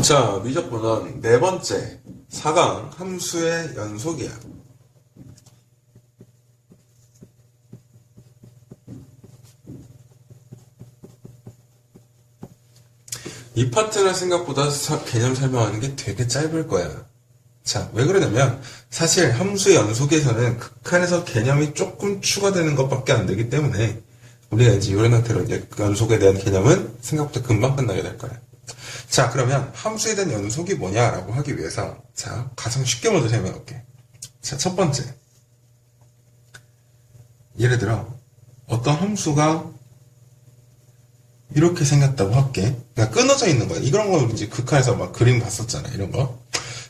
자, 미적분은 네 번째 4강 함수의 연속이야. 이 파트는 생각보다 개념 설명하는 게 되게 짧을 거야. 자, 왜 그러냐면 사실 함수의 연속에서는 극한에서 개념이 조금 추가되는 것밖에 안 되기 때문에 우리가 이제 이런 형태로 이제 연속에 대한 개념은 생각보다 금방 끝나게 될 거야. 자, 그러면 함수에 대한 연속이 뭐냐라고 하기 위해서 자, 가장 쉽게 먼저 설명해볼게. 자, 첫 번째. 예를 들어 어떤 함수가 이렇게 생겼다고 할게. 그러니까 끊어져 있는 거야. 이런 거 우리 이제 극한에서 막 그림 봤었잖아. 이런 거.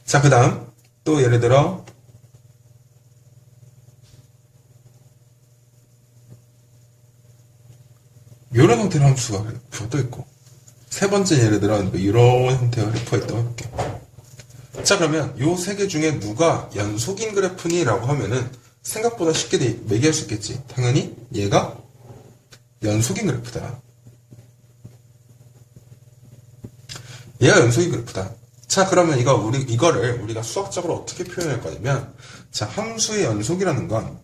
자, 그 다음 또 예를 들어 이런 형태의 함수가 또 있고, 세 번째 예를 들어 이런 형태의 그래프가 있다고 해볼게. 자, 그러면 요 세 개 중에 누가 연속인 그래프니? 라고 하면은 생각보다 쉽게 매기할 수 있겠지. 당연히 얘가 연속인 그래프다. 얘가 연속인 그래프다. 자, 그러면 이거를 우리가 수학적으로 어떻게 표현할 거냐면, 자, 함수의 연속이라는 건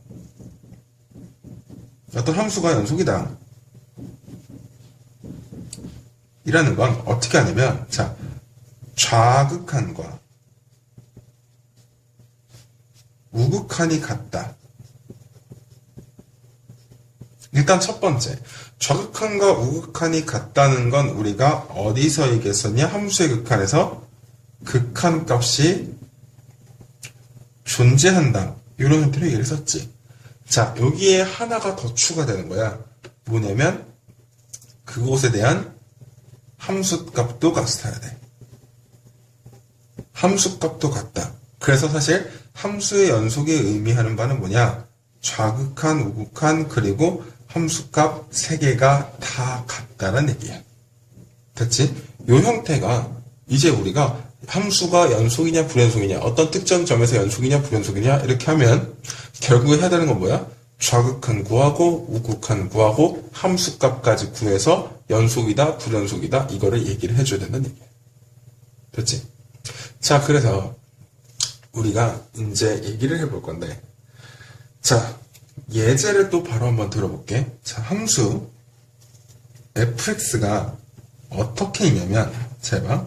어떤 함수가 연속이다 이라는 건 어떻게 하냐면, 자, 좌극한과 우극한이 같다. 일단 첫 번째, 좌극한과 우극한이 같다는 건 우리가 어디서 얘기했었냐? 함수의 극한에서 극한 값이 존재한다. 이런 형태로 얘기를 했었지. 자, 여기에 하나가 더 추가되는 거야. 뭐냐면 그곳에 대한 함수값도 같아야 돼. 함수값도 같다. 그래서 사실 함수의 연속이 의미하는 바는 뭐냐? 좌극한, 우극한, 그리고 함수값 3개가 다 같다는 얘기야. 됐지? 요 형태가 이제 우리가 함수가 연속이냐 불연속이냐, 어떤 특정 점에서 연속이냐 불연속이냐 이렇게 하면 결국에 해야 되는 건 뭐야? 좌극한 구하고 우극한 구하고 함수값까지 구해서 연속이다 불연속이다 이거를 얘기를 해줘야 된다는 얘기야. 됐지? 자, 그래서 우리가 이제 얘기를 해볼 건데, 자, 예제를 또 바로 한번 들어볼게. 자, 함수 fx가 어떻게 있냐면, 잘 봐.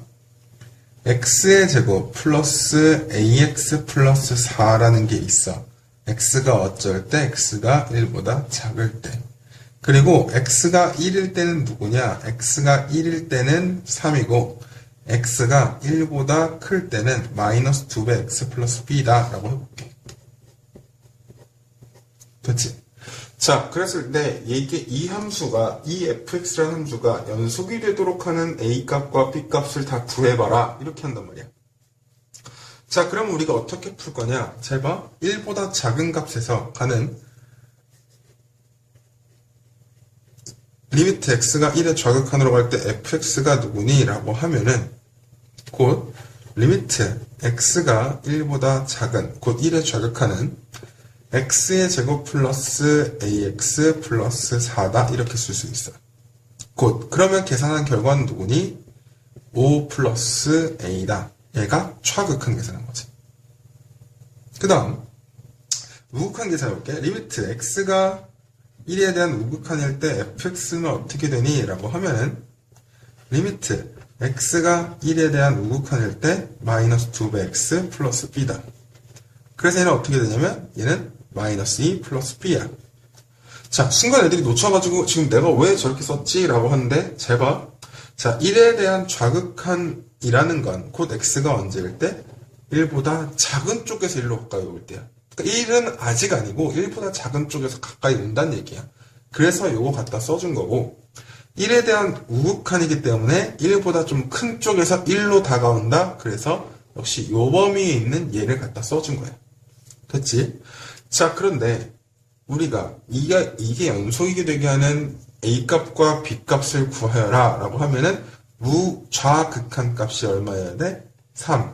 x의 제곱 플러스 ax 플러스 4라는 게 있어. x가 어쩔 때 x가 1보다 작을 때. 그리고 x가 1일 때는 누구냐? x가 1일 때는 3이고 x가 1보다 클 때는 마이너스 2배 x 플러스 b다 라고 해볼게. 됐지? 자, 그랬을 때 이 함수가, 이 fx라는 함수가 연속이 되도록 하는 a값과 b값을 다 구해봐라 이렇게 한단 말이야. 자, 그럼 우리가 어떻게 풀 거냐? 잘 봐. 1보다 작은 값에서 가는 리미트 x가 1의 좌극한으로 갈 때 fx가 누구니? 라고 하면은 곧 리미트 x가 1보다 작은, 곧 1의 좌극하는 x의 제곱 플러스 ax 플러스 4다 이렇게 쓸 수 있어. 곧 그러면 계산한 결과는 누구니? 5 플러스 a다. 얘가 좌극한 계산한 거지. 그 다음 우극한 계산해볼게. 리미트 x가 1에 대한 우극한일 때 fx는 어떻게 되니? 라고 하면은 리미트 x가 1에 대한 우극한일 때 마이너스 2배 x 플러스 b다. 그래서 얘는 어떻게 되냐면 얘는 마이너스 2 플러스 b야. 자, 순간 애들이 놓쳐가지고 지금 내가 왜 저렇게 썼지? 라고 하는데 잘 봐. 자, 1에 대한 좌극한이라는 건 곧 x가 언제일 때? 1보다 작은 쪽에서 1로 가까이 올 때야. 그러니까 1은 아직 아니고 1보다 작은 쪽에서 가까이 온다는 얘기야. 그래서 요거 갖다 써준 거고, 1에 대한 우극한이기 때문에 1보다 좀 큰 쪽에서 1로 다가온다. 그래서 역시 요 범위에 있는 얘를 갖다 써준 거야. 됐지? 자, 그런데 우리가 이게 연속이게 되게 하는 a값과 b값을 구하여라 라고 하면은 좌극한 값이 얼마여야 돼? 3.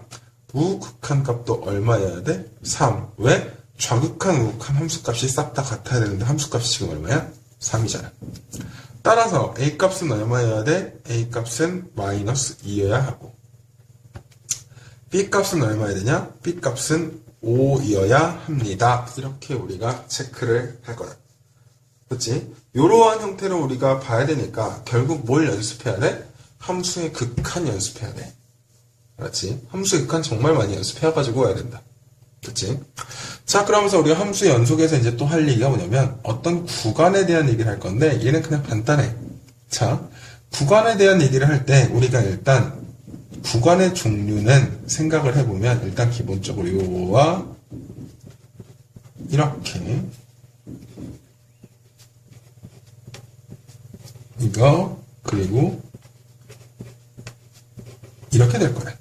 우극한 값도 얼마여야 돼? 3. 왜? 좌극한, 우극한 함수값이 싹 다 같아야 되는데 함수값이 지금 얼마야? 3이잖아. 따라서 a값은 얼마여야 돼? a값은 마이너스 2여야 하고, B 값은 얼마여야 되냐? B 값은 5이어야 합니다. 이렇게 우리가 체크를 할 거다. 그렇지? 이러한 형태로 우리가 봐야 되니까 결국 뭘 연습해야 돼? 함수의 극한 연습해야 돼. 그렇지? 함수의 극한 정말 많이 연습해가지고 와야 된다. 그렇지? 자, 그러면서 우리가 함수 연속에서 이제 또 할 얘기가 뭐냐면 어떤 구간에 대한 얘기를 할 건데 얘는 그냥 간단해. 자, 구간에 대한 얘기를 할 때 우리가 일단 구간의 종류는 생각을 해보면 일단 기본적으로 요거와 이렇게 이거 그리고 이렇게 될 거야.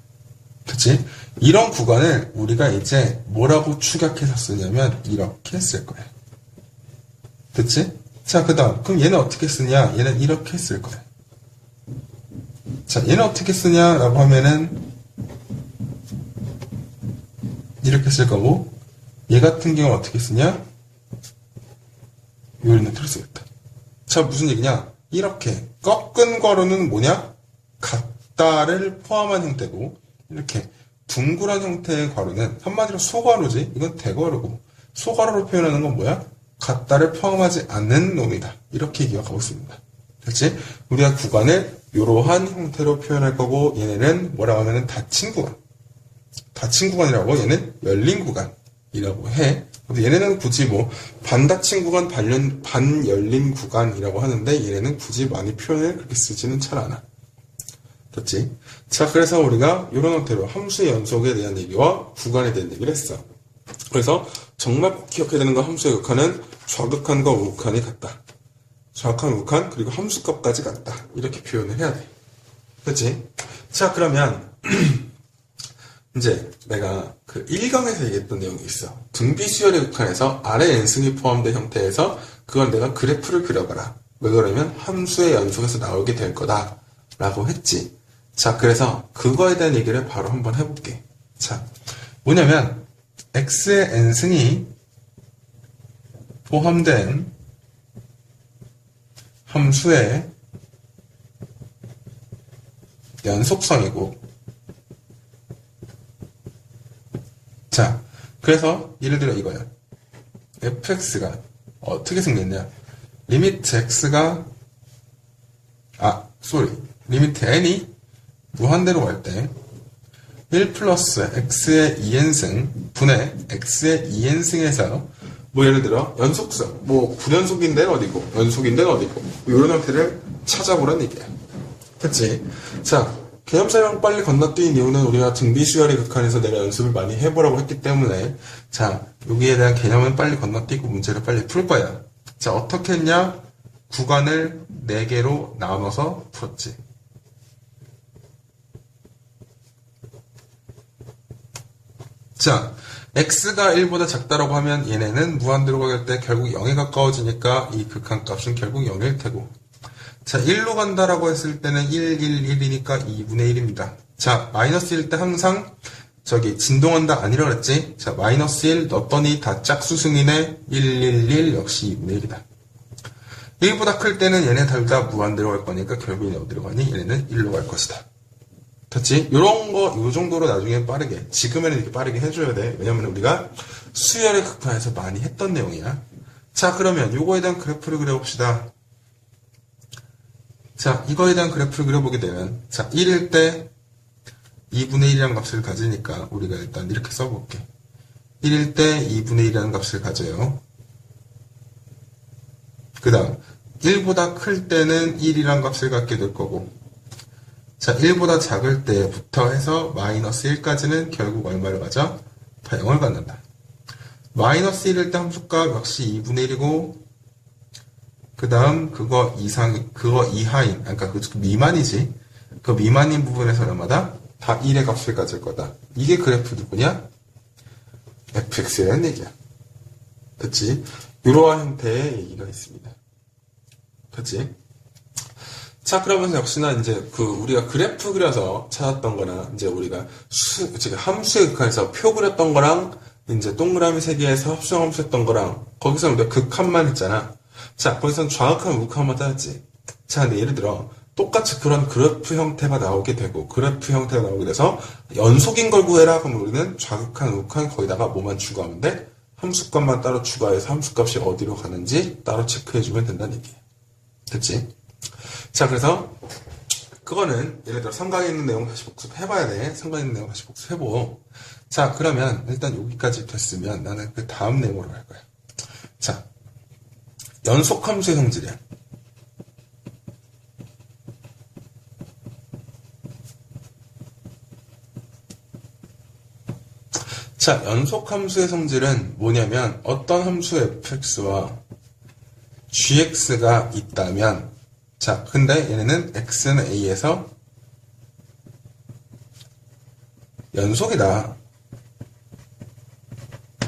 그치? 이런 구간을 우리가 이제 뭐라고 축약해서 쓰냐면 이렇게 쓸 거야. 그치? 자, 그 다음 그럼 얘는 어떻게 쓰냐? 얘는 이렇게 쓸 거야. 자, 얘는 어떻게 쓰냐라고 하면은 이렇게 쓸 거고 얘 같은 경우는 어떻게 쓰냐? 요런 형태로 쓰겠다. 자, 무슨 얘기냐? 이렇게 꺾은 괄호는 뭐냐? 같다를 포함한 형태고 이렇게 둥그런 형태의 괄호는 한마디로 소괄호지. 이건 대괄호고 소괄호로 표현하는 건 뭐야? 같다를 포함하지 않는 놈이다. 이렇게 기억하고 있습니다. 그렇지? 우리가 구간을 이러한 형태로 표현할 거고 얘네는 뭐라고 하면은 닫힌 구간. 닫힌 구간이라고 얘는 열린 구간이라고 해. 얘네는 굳이 뭐 반닫힌 구간, 반열린 구간이라고 하는데 얘네는 굳이 많이 표현을 그렇게 쓰지는 잘 않아. 됐지? 자, 그래서 우리가 이런 형태로 함수의 연속에 대한 얘기와 구간에 대한 얘기를 했어. 그래서 정말 꼭 기억해야 되는 건 함수의 극한은 좌극한과 우극한이 같다. 좌극한, 우극한, 그리고 함수값까지 같다. 이렇게 표현을 해야 돼. 그치? 자, 그러면 이제 내가 그 1강에서 얘기했던 내용이 있어. 등비수열의 극한에서 아래 n승이 포함된 형태에서 그걸 내가 그래프를 그려봐라. 왜 그러면 함수의 연속에서 나오게 될 거다. 라고 했지. 자, 그래서 그거에 대한 얘기를 바로 한번 해볼게. 자, 뭐냐면 x의 n승이 포함된 함수의 연속성이고 자, 그래서 예를 들어 이거야. fx가 어떻게 생겼냐? 리미트 x가 리미트 n이 무한대로 갈 때 1 플러스 x의 2n승 분의 x의 2n승에서 뭐 예를 들어 연속성 뭐 불연속인 데는 어디고 연속인 데는 어디고 이런 형태를 찾아보란 얘기야. 됐지? 자, 개념 설명 빨리 건너뛴 이유는 우리가 등비수열의 극한에서 내가 연습을 많이 해보라고 했기 때문에 자, 여기에 대한 개념은 빨리 건너뛰고 문제를 빨리 풀 거야. 자, 어떻게 했냐? 구간을 4개로 나눠서 풀었지. 자, x가 1보다 작다라고 하면 얘네는 무한대로 갈 때 결국 0에 가까워지니까 이 극한값은 결국 0일 테고 자, 1로 간다라고 했을 때는 1, 1, 1이니까 2분의 1입니다. 자, 마이너스 1 때 항상 진동한다 아니라 그랬지? 자, 마이너스 1 넣었더니 다 짝수승이네 1, 1, 1 역시 2분의 1이다. 1보다 클 때는 얘네 둘 다 무한대로 갈 거니까 결국 얘네 어디로 가니? 얘네는 1로 갈 것이다. 됐지? 요런 거, 요 정도로 나중에 빠르게, 지금에는 이렇게 빠르게 해줘야 돼. 왜냐면 우리가 수열의 극한에서 많이 했던 내용이야. 자, 그러면 요거에 대한 그래프를 그려봅시다. 자, 이거에 대한 그래프를 그려보게 되면, 자, 1일 때 2분의 1이라는 값을 가지니까 우리가 일단 이렇게 써볼게. 1일 때 2분의 1이라는 값을 가져요. 그 다음, 1보다 클 때는 1이라는 값을 갖게 될 거고, 자, 1보다 작을 때부터 해서 마이너스 1까지는 결국 얼마를 가져? 다 0을 갖는다. 마이너스 1일 때 함수값 역시 2분의 1이고, 그 다음, 그거 이하인, 그러니까 그 미만이지. 그 미만인 부분에서 얼마다? 다 1의 값을 가질 거다. 이게 그래프 누구냐? fx라는 얘기야. 그치? 이러한 형태의 얘기가 있습니다. 그치? 자, 그러면서 역시나 이제 우리가 그래프 그려서 찾았던 거나, 이제 우리가 함수의 극한에서 표 그렸던 거랑, 이제 동그라미 3개에서 합성함수 했던 거랑, 거기서 우리가 극한만 했잖아. 자, 거기서는 좌극한, 우극한만 따졌지. 자, 근데 예를 들어, 똑같이 그런 그래프 형태가 나오게 되고, 그래프 형태가 나오게 돼서 연속인 걸 구해라. 그럼 우리는 좌극한, 우극한 거기다가 뭐만 추가하면 돼? 함수값만 따로 추가해서 함수값이 어디로 가는지 따로 체크해주면 된다는 얘기예요. 됐지? 자, 그래서 그거는 예를 들어 삼각에 있는 내용 다시 복습해봐야 돼. 삼각에 있는 내용 다시 복습해보고. 자, 그러면 일단 여기까지 됐으면 나는 그 다음 내용으로 갈 거야. 자, 연속함수의 성질이야. 자, 연속함수의 성질은 뭐냐면 어떤 함수 fx와 gx가 있다면, 자, 근데 얘네는 x는 a에서 연속이다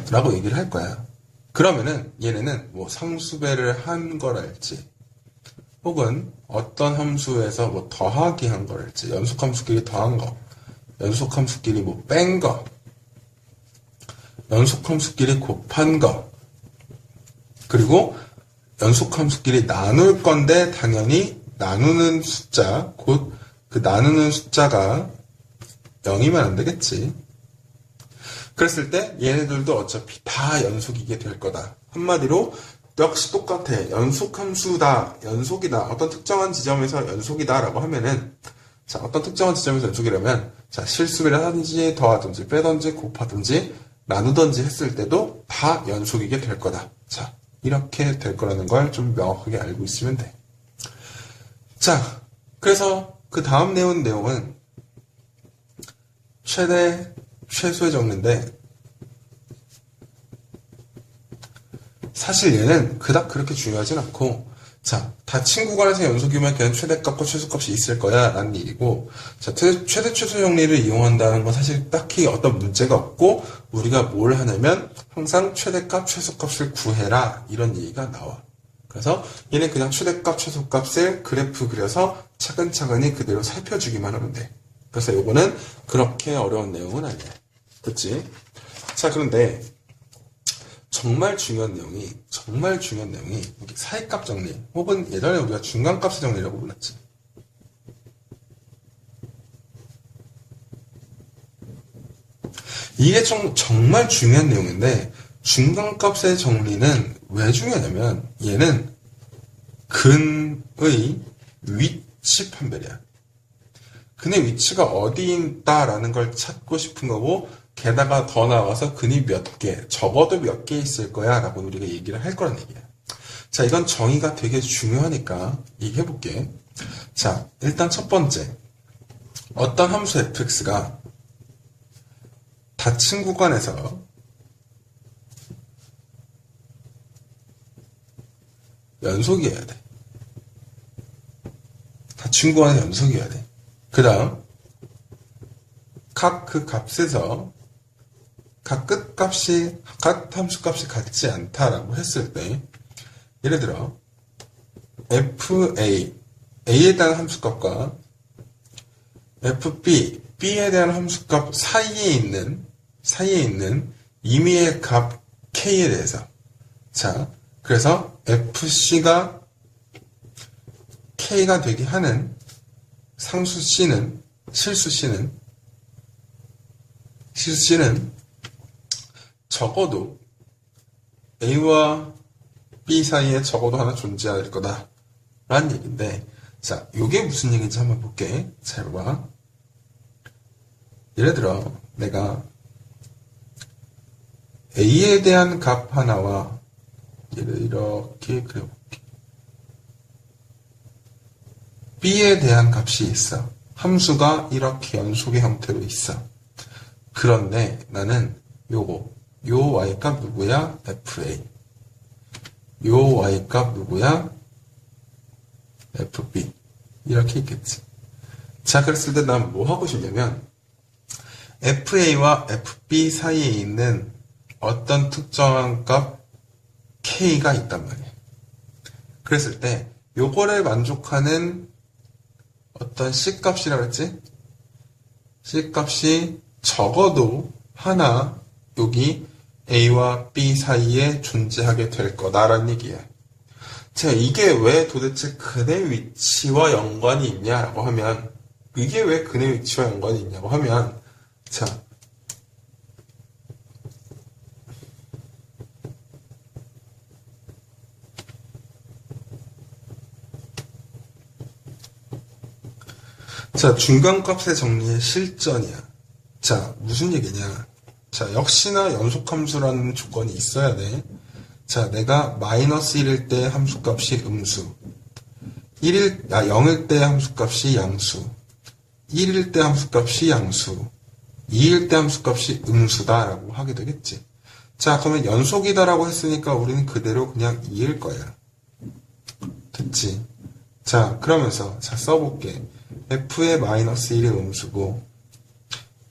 라고 얘기를 할 거야. 그러면은 얘네는 뭐 상수배를 한 거랄지, 혹은 어떤 함수에서 뭐 더하기 한 거랄지, 연속함수끼리 더한 거, 연속함수끼리 뭐 뺀 거, 연속함수끼리 곱한 거, 그리고 연속함수끼리 나눌 건데 당연히 나누는 숫자, 곧 그 나누는 숫자가 0이면 안 되겠지. 그랬을 때 얘네들도 어차피 다 연속이게 될 거다. 한마디로 역시 똑같아. 연속함수다, 연속이다, 어떤 특정한 지점에서 연속이다 라고 하면은, 자, 어떤 특정한 지점에서 연속이라면, 자, 실수를 하든지 더하든지 빼든지 곱하든지 나누든지 했을 때도 다 연속이게 될 거다. 자, 이렇게 될 거라는 걸 좀 명확하게 알고 있으면 돼. 자, 그래서 그 다음 내용은 최대, 최소의 정리인데, 사실 얘는 그닥 그렇게 중요하진 않고, 자, 다 친구 간에서 연속이면 그냥 최대값과 최소값이 있을 거야 라는 얘기고, 자, 최대 최소 정리를 이용한다는 건 사실 딱히 어떤 문제가 없고, 우리가 뭘 하냐면 항상 최대값 최소값을 구해라 이런 얘기가 나와. 그래서 얘는 그냥 최대값 최소값을 그래프 그려서 차근차근히 그대로 살펴주기만 하면 돼. 그래서 요거는 그렇게 어려운 내용은 아니야. 그치? 자, 그런데 정말 중요한 내용이 여기 사이값 정리, 혹은 예전에 우리가 중간값의 정리라고 불렀지. 이게 정말 중요한 내용인데, 중간값의 정리는 왜 중요하냐면 얘는 근의 위치 판별이야. 근의 위치가 어디 있다라는 걸 찾고 싶은 거고, 게다가 더 나와서 근이 몇 개, 적어도 몇 개 있을 거야 라고 우리가 얘기를 할 거란 얘기야. 자, 이건 정의가 되게 중요하니까 얘기해볼게. 자, 일단 첫 번째, 어떤 함수 fx가 닫힌 구간에서 연속이어야 돼. 닫힌 구간에서 연속이어야 돼. 그 다음 각 그 값에서 각 끝값이, 각 함수값이 같지 않다라고 했을 때, 예를 들어 fa, a에 대한 함수값과 fb, b에 대한 함수값 사이에 있는 임의의 값 k에 대해서, 자, 그래서 fc가 k가 되게 하는 상수 c는, 실수 c는 적어도 A와 B 사이에 적어도 하나 존재할 거다 라는 얘기인데, 자, 요게 무슨 얘기인지 한번 볼게. 잘 봐. 예를 들어 내가 A에 대한 값 하나와 얘를 이렇게 그려볼게. B에 대한 값이 있어. 함수가 이렇게 연속의 형태로 있어. 그런데 나는 요 y값 누구야? fa. 요 y값 누구야? fb. 이렇게 있겠지. 자, 그랬을 때 난 뭐 하고 싶냐면 fa와 fb 사이에 있는 어떤 특정한 값 k가 있단 말이야. 그랬을 때 요거를 만족하는 어떤 c값이라고 했지? c값이 적어도 하나 여기 A와 B 사이에 존재하게 될 거다라는 얘기야. 자, 이게 왜 도대체 근의 위치와 연관이 있냐라고 하면, 이게 왜 근의 위치와 연관이 있냐고 하면, 자, 중간값의 정리의 실전이야. 자, 무슨 얘기냐. 자, 역시나 연속함수라는 조건이 있어야 돼. 자, 내가 마이너스 1일 때 함수값이 음수, 0일 때 함수값이 양수, 1일 때 함수값이 양수, 2일 때 함수값이 음수다라고 하게 되겠지. 자, 그러면 연속이다라고 했으니까 우리는 그대로 그냥 2일 거야. 됐지? 자, 그러면서 자 써볼게. f의 마이너스 1이 음수고,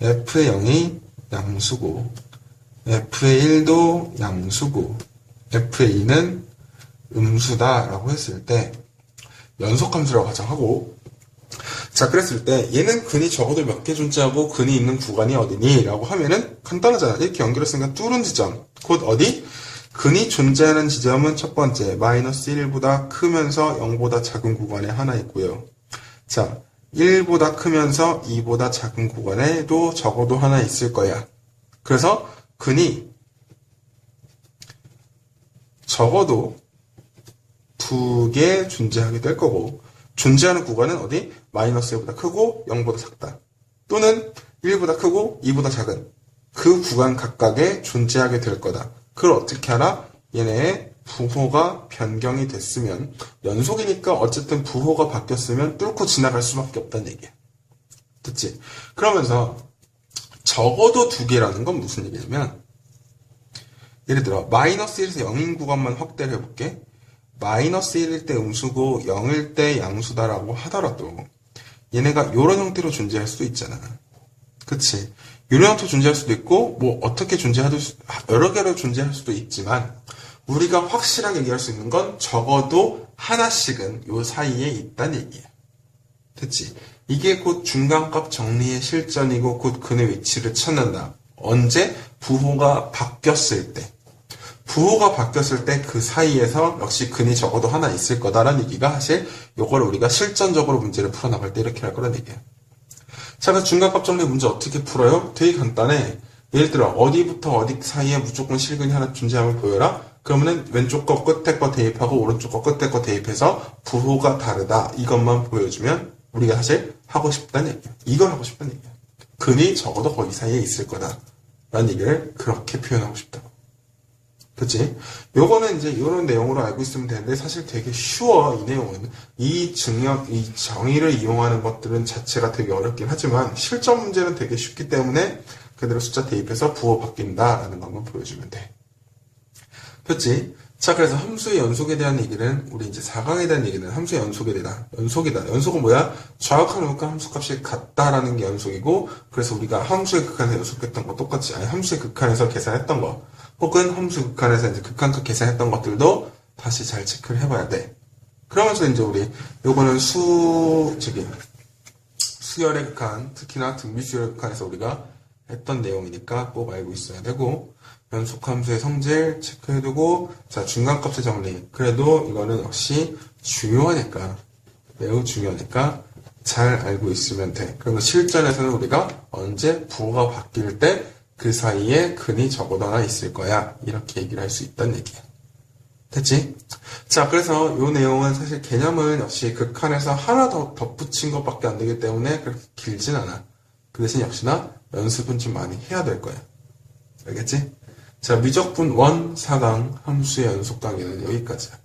f의 0이 양수고, f의 1도 양수고, f의 2는 음수다라고 했을 때 연속함수라고 가정하고, 자, 그랬을 때 얘는 근이 적어도 몇 개 존재하고 근이 있는 구간이 어디니? 라고 하면은 간단하잖아. 이렇게 연결했으니까 뚫은 지점. 곧 어디? 근이 존재하는 지점은 첫 번째 마이너스 1보다 크면서 0보다 작은 구간에 하나 있고요. 자, 1보다 크면서 2보다 작은 구간에도 적어도 하나 있을 거야. 그래서 근이 적어도 2개 존재하게 될 거고, 존재하는 구간은 어디? 마이너스 1보다 크고 0보다 작다. 또는 1보다 크고 2보다 작은 그 구간 각각에 존재하게 될 거다. 그걸 어떻게 알아? 얘네의 부호가 변경이 됐으면, 연속이니까 어쨌든 부호가 바뀌었으면 뚫고 지나갈 수밖에 없다는 얘기야. 됐지? 그러면서 적어도 2개라는 건 무슨 얘기냐면, 예를 들어 마이너스 1에서 0인 구간만 확대를 해볼게. 마이너스 1일 때 음수고 0일 때 양수다라고 하더라도 얘네가 이런 형태로 존재할 수도 있잖아. 그치? 이런 형태로 존재할 수도 있고, 뭐 어떻게 존재하도 여러 개로 존재할 수도 있지만, 우리가 확실하게 얘기할 수 있는 건 적어도 하나씩은 요 사이에 있다는 얘기야. 됐지? 이게 곧 중간값 정리의 실전이고 곧 근의 위치를 찾는다. 언제? 부호가 바뀌었을 때. 부호가 바뀌었을 때 그 사이에서 역시 근이 적어도 하나 있을 거다라는 얘기가 사실 요걸 우리가 실전적으로 문제를 풀어나갈 때 이렇게 할 거란 얘기야. 자, 그래서 중간값 정리 문제 어떻게 풀어요? 되게 간단해. 예를 들어 어디부터 어디 사이에 무조건 실근이 하나 존재함을 보여라. 그러면은 왼쪽 거 끝에 거 대입하고 오른쪽 거 끝에 거 대입해서 부호가 다르다. 이것만 보여주면 우리가 사실 하고 싶다는 얘기야. 이걸 하고 싶다는 얘기야. 근이 적어도 거기 사이에 있을 거다. 라는 얘기를 그렇게 표현하고 싶다고. 그치? 요거는 이제 이런 내용으로 알고 있으면 되는데 사실 되게 쉬워. 이 내용은. 이 정의를 이용하는 것들은 자체가 되게 어렵긴 하지만 실전 문제는 되게 쉽기 때문에 그대로 숫자 대입해서 부호 바뀐다라는 것만 보여주면 돼. 됐지? 자, 그래서 함수의 연속에 대한 얘기는 우리 이제 4강에 대한 얘기는 함수의 연속에 대한 연속이다. 연속은 뭐야? 좌우칸 우극한 함수값이 같다라는 게 연속이고, 그래서 우리가 함수의 극한에서 연속했던 거 똑같이, 아니 함수의 극한에서 계산했던 거, 혹은 함수 극한에서 이제 극한값 계산했던 것들도 다시 잘 체크를 해봐야 돼. 그러면서 이제 우리 요거는 수열의 극한, 특히나 등비수열의 극한에서 우리가 했던 내용이니까 꼭 알고 있어야 되고, 연속함수의 성질 체크해두고, 자, 중간값의 정리. 그래도 이거는 역시 중요하니까, 매우 중요하니까 잘 알고 있으면 돼. 그러면 실전에서는 우리가 언제 부호가 바뀔 때 그 사이에 근이 적어도 하나 있을 거야. 이렇게 얘기를 할 수 있다는 얘기야. 됐지? 자, 그래서 이 내용은 사실 개념은 역시 극한에서 하나 더 덧붙인 것밖에 안 되기 때문에 그렇게 길진 않아. 그 대신 역시나 연습은 좀 많이 해야 될 거야. 알겠지? 자, 미적분 1, 4강 함수의 연속 강의는 여기까지야.